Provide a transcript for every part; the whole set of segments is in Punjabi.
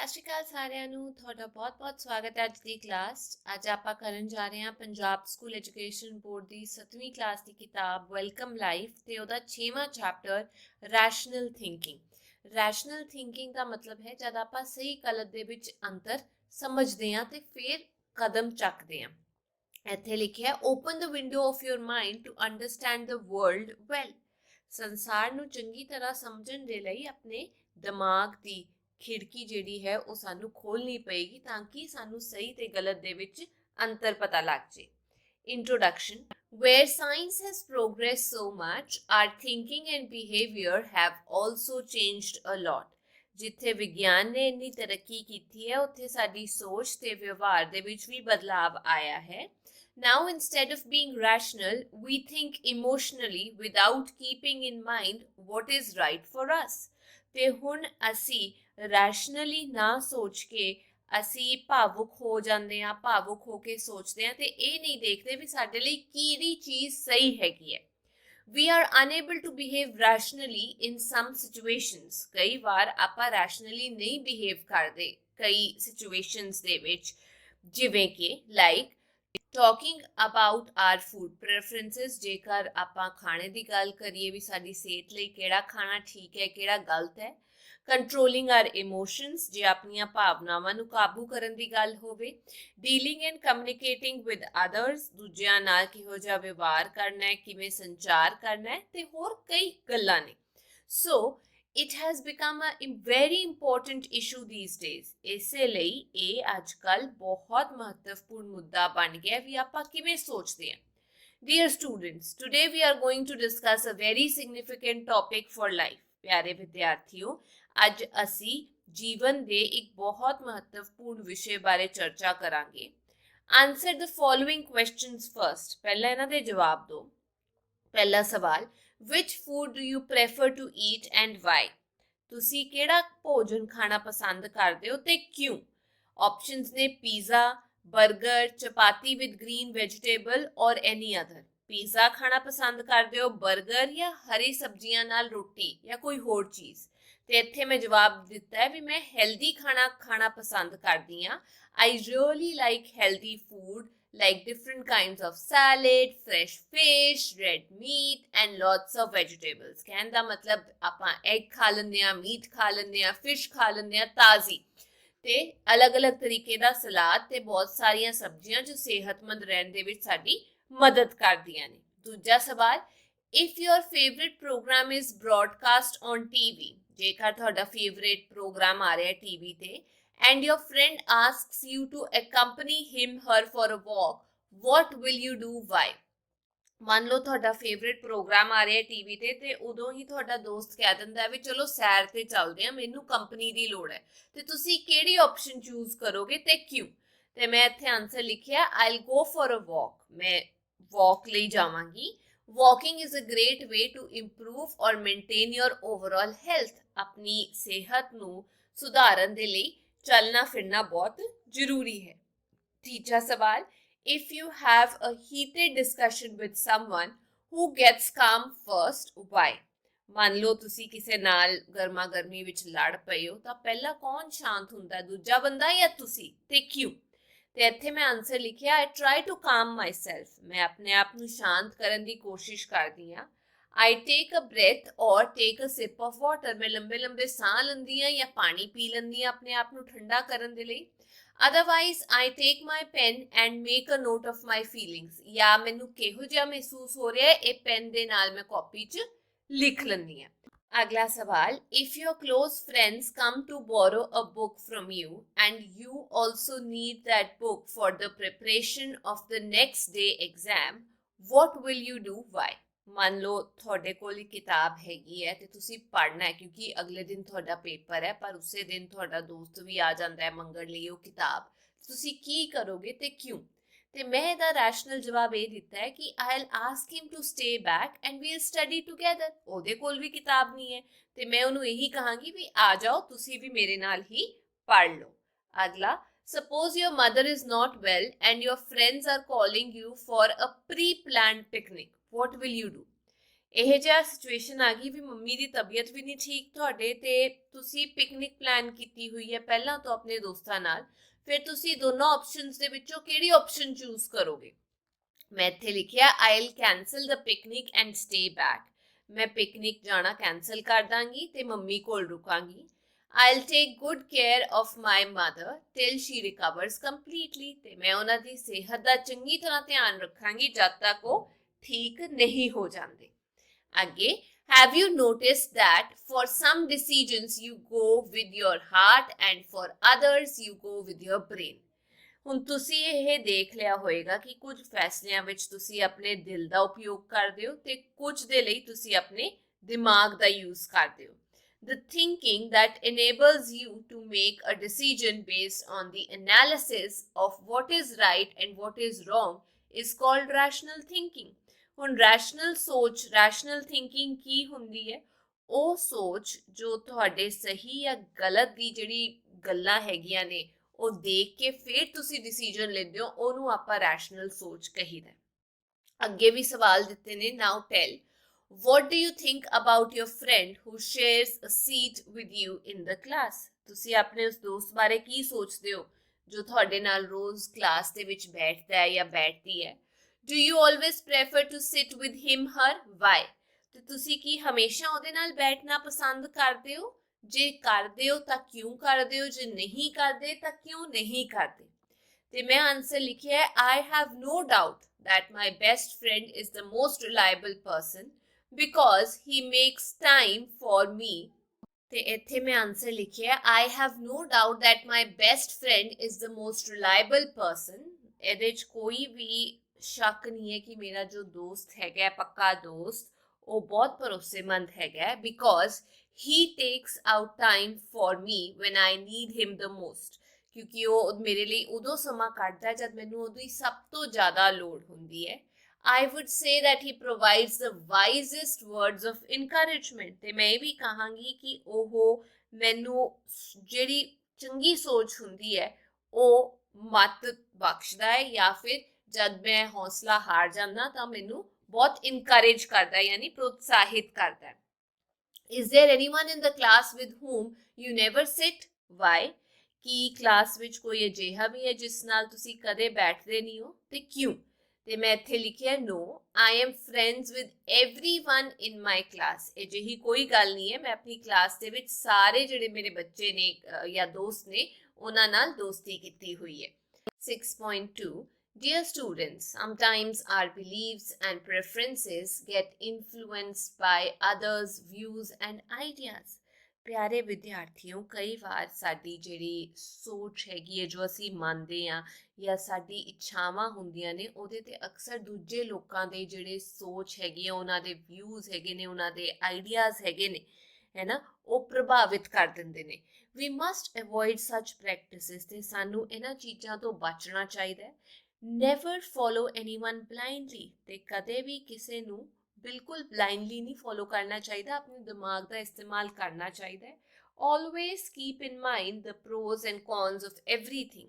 ਸਤਿ ਸ਼੍ਰੀ ਅਕਾਲ ਸਾਰਿਆਂ ਨੂੰ ਤੁਹਾਡਾ ਬਹੁਤ-ਬਹੁਤ ਸਵਾਗਤ ਹੈ ਅੱਜ ਦੀ ਕਲਾਸ। ਅੱਜ ਆਪਾਂ ਕਰਨ ਜਾ ਰਹੇ ਹਾਂ ਪੰਜਾਬ ਸਕੂਲ ਐਜੂਕੇਸ਼ਨ ਬੋਰਡ ਦੀ 7ਵੀਂ ਕਲਾਸ ਦੀ ਕਿਤਾਬ ਵੈਲਕਮ ਲਾਈਫ ਤੇ ਉਹਦਾ 6ਵਾਂ chapter rational thinking. Rational thinking ਦਾ ਮਤਲਬ ਹੈ ਜਦ ਆਪਾਂ ਸਹੀ ਗਲਤ ਦੇ ਵਿੱਚ ਅੰਤਰ ਸਮਝਦੇ ਹਾਂ ਤੇ ਫਿਰ ਕਦਮ ਚੱਕਦੇ ਹਾਂ। ਇੱਥੇ ਲਿਖਿਆ open the window of your mind to understand the world well. ਸੰਸਾਰ ਨੂੰ ਚੰਗੀ ਤਰ੍ਹਾਂ ਸਮਝਣ ਦੇ ਲਈ ਆਪਣੇ ਦਿਮਾਗ ਦੀ ਖਿੜਕੀ ਜਿਹੜੀ ਹੈ ਉਹ ਸਾਨੂੰ ਖੋਲਣੀ ਪਏਗੀ ਤਾਂ ਕਿ ਸਾਨੂੰ ਸਹੀ ਤੇ ਗਲਤ ਦੇ ਵਿੱਚ ਅੰਤਰ ਪਤਾ ਲੱਗ ਜੇ। Introduction. Where science has progressed so much, our thinking and behavior have also changed a lot. ਜਿੱਥੇ ਵਿਗਿਆਨ ਨੇ ਇੰਨੀ ਤਰੱਕੀ ਕੀਤੀ ਹੈ ਉੱਥੇ ਸਾਡੀ ਸੋਚ ਤੇ ਵਿਵਹਾਰ ਦੇ ਵਿੱਚ ਵੀ ਬਦਲਾਵ ਆਇਆ ਹੈ। Now instead of being rational, we think emotionally without keeping in mind what is right for us. ਤੇ ਹੁਣ ਅਸੀਂ ਰੈਸ਼ਨਲੀ ਨਾ ਸੋਚ ਕੇ ਅਸੀਂ ਭਾਵੁਕ ਹੋ ਜਾਂਦੇ ਹਾਂ, ਭਾਵੁਕ ਹੋ ਕੇ ਸੋਚਦੇ ਹਾਂ ਤੇ ਇਹ ਨਹੀਂ ਦੇਖਦੇ ਵੀ ਸਾਡੇ ਲਈ ਕਿਹੜੀ ਚੀਜ਼ ਸਹੀ ਹੈਗੀ ਹੈ। We are unable to behave rationally in some situations. ਕਈ ਵਾਰ ਆਪਾਂ ਰੈਸ਼ਨਲੀ ਨਹੀਂ ਬਿਹੇਵ ਕਰਦੇ ਕਈ situations ਦੇ ਵਿੱਚ, ਜਿਵੇਂ ਕਿ like talking about our food preferences. ਜੇਕਰ ਆਪਾਂ ਖਾਣੇ ਦੀ ਗੱਲ ਕਰੀਏ ਵੀ ਸਾਡੀ ਸਿਹਤ ਲਈ ਕਿਹੜਾ ਖਾਣਾ ਠੀਕ ਹੈ ਕਿਹੜਾ ਗਲਤ ਹੈ। ਕੰਟਰੋਲਿੰਗ ਆਰ ਇਮੋਸ਼ਨਸ, ਜੇ ਆਪਣੀਆਂ ਭਾਵਨਾਵਾਂ ਨੂੰ ਕਾਬੂ ਕਰਨ ਦੀ ਗੱਲ ਹੋਵੇ। ਡੀਲਿੰਗ ਐਂਡ ਕਮਿਊਨੀਕੇਟਿੰਗ ਵਿਦ ਅਦਰਸ, ਦੂਜਿਆਂ ਨਾਲ ਕਿਹੋ ਜਿਹਾ ਵਿਵਹਾਰ ਕਰਨਾ ਹੈ, ਕਿਵੇਂ ਸੰਚਾਰ ਕਰਨਾ ਹੈ ਤੇ ਹੋਰ ਕਈ ਗੱਲਾਂ ਨੇ। ਸੋ it has become a very important issue these days. ਇਸੇ ਲਈ ਇਹ ਅੱਜ ਕੱਲ ਬਹੁਤ ਮਹੱਤਵਪੂਰਨ ਮੁੱਦਾ ਬਣ ਗਿਆ ਵੀ ਆਪਾਂ ਕਿਵੇਂ ਸੋਚਦੇ ਹਾਂ। Dear students, today we are going to discuss a very significant topic for life. ਪਿਆਰੇ ਵਿਦਿਆਰਥੀਓ, ਅੱਜ ਅਸੀਂ ਜੀਵਨ ਦੇ ਇੱਕ ਬਹੁਤ ਮਹੱਤਵਪੂਰਨ ਵਿਸ਼ੇ ਬਾਰੇ ਚਰਚਾ ਕਰਾਂਗੇ। Answer the following questions first. ਪਹਿਲਾਂ ਇਹਨਾਂ ਦੇ ਜਵਾਬ ਦਿਓ। ਪਹਿਲਾ ਸਵਾਲ, which food do you prefer to eat and why? ਤੁਸੀਂ ਕਿਹੜਾ ਭੋਜਨ ਖਾਣਾ ਪਸੰਦ ਕਰਦੇ ਹੋ ਤੇ ਕਿਉਂ? ਆਪਸ਼ਨਸ ਨੇ ਪੀਜ਼ਾ, 버ਗਰ, chapati with green vegetable or any other. Pizza ਖਾਣਾ ਪਸੰਦ ਕਰਦੇ ਹੋ, 버ਗਰ ਜਾਂ ਹਰੀ ਸਬਜ਼ੀਆਂ ਨਾਲ ਰੋਟੀ ਜਾਂ ਕੋਈ ਹੋਰ ਚੀਜ਼। ਤੇ ਇੱਥੇ ਮੈਂ ਜਵਾਬ ਦਿੱਤਾ ਹੈ ਵੀ ਮੈਂ ਹੈਲਦੀ ਖਾਣਾ ਪਸੰਦ ਕਰਦੀ ਹਾਂ। I really like healthy food like different kinds of salad, fresh fish, red meat and lots of vegetables. ਕਹਿਣ ਦਾ ਮਤਲਬ ਆਪਾਂ ਐਗ ਖਾ ਲੈਂਦੇ ਹਾਂ, ਮੀਟ ਖਾ ਲੈਂਦੇ ਹਾਂ, ਫਿਸ਼ ਖਾ ਲੈਂਦੇ ਹਾਂ ਤਾਜ਼ੀ, ਤੇ ਅਲੱਗ-ਅਲੱਗ ਤਰੀਕੇ ਦਾ ਸਲਾਦ ਤੇ ਬਹੁਤ ਸਾਰੀਆਂ ਸਬਜ਼ੀਆਂ ਜੋ ਸਿਹਤਮੰਦ ਰਹਿਣ ਦੇ ਵਿੱਚ ਸਾਡੀ ਮਦਦ ਕਰਦੀਆਂ ਨੇ। ਦੂਜਾ ਸਵਾਲ, if your favorite program is broadcast on TV, ਜੇਕਰ ਤੁਹਾਡਾ ਫੇਵਰੇਟ ਪ੍ਰੋਗਰਾਮ ਆ ਰਿਹਾ ਟੀਵੀ ਤੇ and your friend asks you to accompany him/her for a walk, what will you do? Why? ਮੰਨ ਲਓ ਤੁਹਾਡਾ ਫੇਵਰੇਟ ਪ੍ਰੋਗਰਾਮ ਆ ਰਿਹਾ ਟੀਵੀ ਤੇ ਉਦੋਂ ਹੀ ਤੁਹਾਡਾ ਦੋਸਤ ਕਹਿ ਦਿੰਦਾ ਵੀ ਚਲੋ ਸੈਰ ਤੇ ਚੱਲਦੇ ਆ, ਮੈਨੂੰ ਕੰਪਨੀ ਦੀ ਲੋੜ ਹੈ, ਤੇ ਤੁਸੀਂ ਕਿਹੜੀ ਆਪਸ਼ਨ ਚੂਜ਼ ਕਰੋਗੇ ਤੇ ਕਿਉਂ? ਤੇ ਮੈਂ ਇੱਥੇ ਆਨਸਰ ਲਿਖਿਆ I'll go for a walk. ਮੈਂ ਵਾਕ ਲਈ ਜਾਵਾਂਗੀ। Walking is a great way to improve or maintain your overall health. ਆਪਣੀ ਸਿਹਤ ਨੂੰ ਸੁਧਾਰਨ ਦੇ ਲਈ चलना फिरना बहुत जरूरी है। तीसरा सवाल, if you have a heated discussion with someone, who gets calm first? Why? ਮੰਨ ਲਓ ਤੁਸੀਂ ਕਿਸੇ ਨਾਲ ਗਰਮਾ ਗਰਮੀ ਵਿੱਚ ਲੜ ਪਏ ਹੋ ਤਾਂ ਪਹਿਲਾਂ ਕੌਣ ਸ਼ਾਂਤ ਹੁੰਦਾ, ਦੂਜਾ ਬੰਦਾ ਜਾਂ ਤੁਸੀਂ, ਤੇ ਕਿਉਂ? ਤੇ ਇੱਥੇ ਮੈਂ ਆਨਸਰ ਲਿਖਿਆ I try to calm myself. ਮੈਂ ਆਪਣੇ ਆਪ ਨੂੰ ਸ਼ਾਂਤ ਕਰਨ ਦੀ ਕੋਸ਼ਿਸ਼ ਕਰਦੀ ਹਾਂ। I take a breath or take a sip of water. ਮੈਂ ਲੰਬੇ ਸਾਹ ਲੈਂਦੀ ਹਾਂ ਜਾਂ ਪਾਣੀ ਪੀ ਲੈਂਦੀ ਹਾਂ ਆਪਣੇ ਆਪ ਨੂੰ ਠੰਡਾ ਕਰਨ ਦੇ ਲਈ। Otherwise, I take my pen and make a note of my feelings. ਜਾਂ ਮੈਨੂੰ ਕਿਹੋ ਜਿਹਾ ਮਹਿਸੂਸ ਹੋ ਰਿਹਾ ਇਹ ਪੈਨ ਦੇ ਨਾਲ ਮੈਂ ਕਾਪੀ 'ਚ ਲਿਖ ਲੈਂਦੀ ਹਾਂ। ਅਗਲਾ ਸਵਾਲ, if your close friends come to borrow a book from you and you also need that book for the preparation of the next day exam, what will you do? Why? ਮੰਨ ਲਓ ਤੁਹਾਡੇ ਕੋਲ ਇੱਕ ਕਿਤਾਬ ਹੈਗੀ ਹੈ ਤੇ ਤੁਸੀਂ ਪੜ੍ਹਨਾ ਹੈ ਕਿਉਂਕਿ ਅਗਲੇ ਦਿਨ ਤੁਹਾਡਾ ਪੇਪਰ ਹੈ, ਪਰ ਉਸੇ ਦਿਨ ਤੁਹਾਡਾ ਦੋਸਤ ਵੀ ਆ ਜਾਂਦਾ ਹੈ ਮੰਗਣ ਲਈ ਉਹ ਕਿਤਾਬ। ਤੁਸੀਂ ਕੀ ਕਰੋਗੇ ਤੇ ਕਿਉਂ? ਤੇ ਮੈਂ ਇਹਦਾ ਰੈਸ਼ਨਲ ਜਵਾਬ ਇਹ ਦਿੱਤਾ ਹੈ ਕਿ I'll ask him to stay back and we'll study together. ਉਹਦੇ ਕੋਲ ਵੀ ਕਿਤਾਬ ਨਹੀਂ ਹੈ ਤੇ ਮੈਂ ਉਹਨੂੰ ਇਹੀ ਕਹਾਂਗੀ ਵੀ ਆ ਜਾਓ ਤੁਸੀਂ ਵੀ ਮੇਰੇ ਨਾਲ ਹੀ ਪੜ੍ਹ ਲਓ। ਅਗਲਾ, suppose your mother is not well and your friends are calling you for a pre-planned picnic. What will you do? ਇਹ ਜਿਹਾ ਸਿਚੁਏਸ਼ਨ ਆ ਗਈ ਵੀ ਮੰਮੀ ਦੀ ਤਬੀਅਤ ਵੀ ਨਹੀਂ ਠੀਕ ਤੁਹਾਡੇ ਤੇ ਤੁਸੀਂ ਪਿਕਨਿਕ ਪਲਾਨ ਕੀਤੀ ਹੋਈ ਹੈ ਪਹਿਲਾਂ ਤੋਂ ਆਪਣੇ ਦੋਸਤਾਂ ਨਾਲ, ਫਿਰ ਤੁਸੀਂ ਦੋਨੋਂ ਆਪਸ਼ਨਸ ਦੇ ਵਿੱਚੋਂ ਕਿਹੜੀ ਆਪਸ਼ਨ ਚੂਜ਼ ਕਰੋਗੇ? ਮੈਂ ਇੱਥੇ ਲਿਖਿਆ I'll cancel the picnic and stay back. ਮੈਂ ਪਿਕਨਿਕ ਜਾਣਾ ਕੈਂਸਲ ਕਰ ਦਾਂਗੀ ਤੇ ਮੰਮੀ ਕੋਲ ਰੁਕਾਂਗੀ। I'll take good care of my mother till she recovers completely। ਤੇ ਮੈਂ ਉਹਨਾਂ ਦੀ ਸਿਹਤ ਦਾ ਚੰਗੀ ਤਰ੍ਹਾਂ ਧਿਆਨ ਰੱਖਾਂਗੀ ਜਦ ਤੱਕ ਉਹ ਠੀਕ ਨਹੀਂ ਹੋ ਜਾਂਦੇ। ਅੱਗੇ, have you noticed that for some decisions you go with your heart and for others you go with your brain? ਹੁਣ ਤੁਸੀਂ ਇਹ ਦੇਖ ਲਿਆ ਹੋਵੇਗਾ ਕਿ ਕੁਝ ਫੈਸਲਿਆਂ ਵਿੱਚ ਤੁਸੀਂ ਆਪਣੇ ਦਿਲ ਦਾ ਉਪਯੋਗ ਕਰਦੇ ਹੋ ਤੇ ਕੁਝ ਦੇ ਲਈ ਤੁਸੀਂ ਆਪਣੇ ਦਿਮਾਗ ਦਾ ਯੂਜ਼ ਕਰਦੇ ਹੋ। The thinking that enables you to make a decision based on the analysis of what is right and what is wrong is called rational thinking। ਹੁਣ rational ਸੋਚ, rational thinking ਕੀ ਹੁੰਦੀ ਹੈ? ਉਹ ਸੋਚ ਜੋ ਤੁਹਾਡੇ ਸਹੀ ਜਾਂ ਗਲਤ ਦੀ ਜਿਹੜੀ ਗੱਲਾਂ ਹੈਗੀਆਂ ਨੇ ਉਹ ਦੇਖ ਕੇ ਫਿਰ ਤੁਸੀਂ ਡਿਸੀਜਨ ਲੈਂਦੇ ਹੋ, ਉਹਨੂੰ ਆਪਾਂ ਰੈਸ਼ਨਲ ਸੋਚ ਕਹੀਦਾ। ਅੱਗੇ ਵੀ ਸਵਾਲ ਦਿੱਤੇ ਨੇ। ਨਾਓ ਟੈਲ, what do you think about your friend who shares a seat with you in the class? ਤੁਸੀਂ ਆਪਣੇ ਉਸ ਦੋਸਤ ਬਾਰੇ ਕੀ ਸੋਚਦੇ ਹੋ ਜੋ ਤੁਹਾਡੇ ਨਾਲ ਰੋਜ਼ ਕਲਾਸ ਦੇ ਵਿੱਚ ਬੈਠਦਾ ਹੈ ਜਾਂ ਬੈਠਦੀ ਹੈ? Do you always prefer to sit with him, her? Why? ਤੇ ਤੁਸੀਂ ਕੀ ਹਮੇਸ਼ਾ ਉਹਦੇ ਨਾਲ ਬੈਠਣਾ ਪਸੰਦ ਕਰਦੇ ਹੋ? ਜੇ ਕਰਦੇ ਹੋ ਤਾਂ ਕਿਉਂ ਕਰਦੇ ਹੋ? ਜੇ ਨਹੀਂ ਕਰਦੇ ਤਾਂ ਕਿਉਂ ਨਹੀਂ ਕਰਦੇ? ਤੇ ਮੈਂ ਆਨਸਰ ਲਿਖਿਆ ਹੈ I have no doubt that my best friend is the most reliable person because he makes time for me। ਤੇ ਇੱਥੇ ਮੈਂ ਆਨਸਰ ਲਿਖਿਆ I have no doubt that my best friend is the most reliable person। ਇਹਦੇ 'ਚ ਕੋਈ ਵੀ ਸ਼ੱਕ ਨਹੀਂ ਹੈ ਕਿ ਮੇਰਾ ਜੋ ਦੋਸਤ ਹੈਗਾ, ਪੱਕਾ ਦੋਸਤ, ਉਹ ਬਹੁਤ ਭਰੋਸੇਮੰਦ ਹੈਗਾ because he takes out time for me when I need him the most। ਕਿਉਂਕਿ ਉਹ ਮੇਰੇ ਲਈ ਉਦੋਂ ਸਮਾਂ ਕੱਢਦਾ ਜਦ ਮੈਨੂੰ ਉਹਦੀ ਸਭ ਤੋਂ ਜ਼ਿਆਦਾ ਲੋੜ ਹੁੰਦੀ ਹੈ। I would say that he provides the wisest words of encouragement। ਤੇ ਮੈਂ ਇਹ ਵੀ ਕਹਾਂਗੀ ਕਿ ਉਹ ਮੈਨੂੰ ਜਿਹੜੀ ਚੰਗੀ ਸੋਚ ਹੁੰਦੀ ਹੈ ਉਹ ਮੱਤ ਬਖਸ਼ਦਾ ਹੈ ਜਾਂ ਫਿਰ ਜਦ ਮੈਂ ਹੌਸਲਾ ਹਾਰ ਜਾਂਦਾ ਤਾਂ ਮੈਨੂੰ ਬਹੁਤ ਇਨਕਰੇਜ ਕਰਦਾ ਹੈ, ਯਾਨੀ ਪ੍ਰੋਤਸਾਹਿਤ ਕਰਦਾ ਹੈ। Is there anyone in the class with whom you never sit? Why? Ki class ਵਿੱਚ ਕੋਈ ਅਜਿਹਾ ਵੀ ਹੈ ਜਿਸ ਨਾਲ ਤੁਸੀਂ ਕਦੇ ਬੈਠਦੇ ਨਹੀਂ ਹੋ ਤੇ ਕਿਉਂ? ਤੇ ਮੈਂ ਇੱਥੇ ਲਿਖਿਆ no, I am friends with everyone in my class। ਅਜਿਹੀ ਕੋਈ ਗੱਲ ਨਹੀਂ ਹੈ, ਮੈਂ ਆਪਣੀ ਕਲਾਸ ਦੇ ਵਿੱਚ ਸਾਰੇ ਜਿਹੜੇ ਮੇਰੇ ਬੱਚੇ ਨੇ ਜਾਂ ਦੋਸਤ ਨੇ ਉਹਨਾਂ ਨਾਲ ਦੋਸਤੀ ਕੀਤੀ ਹੋਈ ਹੈ। 6.2 Dear students, sometimes our beliefs and preferences get influenced by others' views and ideas। ਪਿਆਰੇ ਵਿਦਿਆਰਥੀਓ, ਕਈ ਵਾਰ ਸਾਡੀ ਜਿਹੜੀ ਸੋਚ ਹੈਗੀ ਹੈ, ਜੋ ਅਸੀਂ ਮੰਨਦੇ ਹਾਂ ਜਾਂ ਸਾਡੀ ਇੱਛਾਵਾਂ ਹੁੰਦੀਆਂ ਨੇ, ਉਹਦੇ ਤੇ ਅਕਸਰ ਦੂਜੇ ਲੋਕਾਂ ਦੇ ਜਿਹੜੇ ਸੋਚ ਹੈਗੀ ਹੈ, ਉਹਨਾਂ ਦੇ ਵਿਊਜ਼ ਹੈਗੇ ਨੇ, ਉਹਨਾਂ ਦੇ ਆਈਡੀਆਜ਼ ਹੈਗੇ ਨੇ, ਹੈ ਨਾ, ਉਹ ਪ੍ਰਭਾਵਿਤ ਕਰ ਦਿੰਦੇ ਨੇ। ਵੀ ਮਸਟ ਅਵੋਇਡ ਸੱਚ ਪ੍ਰੈਕਟਿਸਿਸ। ਤੇ ਸਾਨੂੰ ਇਹਨਾਂ ਚੀਜ਼ਾਂ ਤੋਂ ਬਚਣਾ ਚਾਹੀਦਾ ਹੈ। Never follow anyone blindly. ਤੇ ਕਦੇ ਵੀ ਕਿਸੇ ਨੂੰ ਬਿਲਕੁਲ ਬਲਾਈਂਡਲੀ ਨਹੀਂ ਫੋਲੋ ਕਰਨਾ ਚਾਹੀਦਾ, ਆਪਣੇ ਦਿਮਾਗ ਦਾ ਇਸਤੇਮਾਲ ਕਰਨਾ ਚਾਹੀਦਾ ਹੈ। Always keep in mind the pros and corns of everything.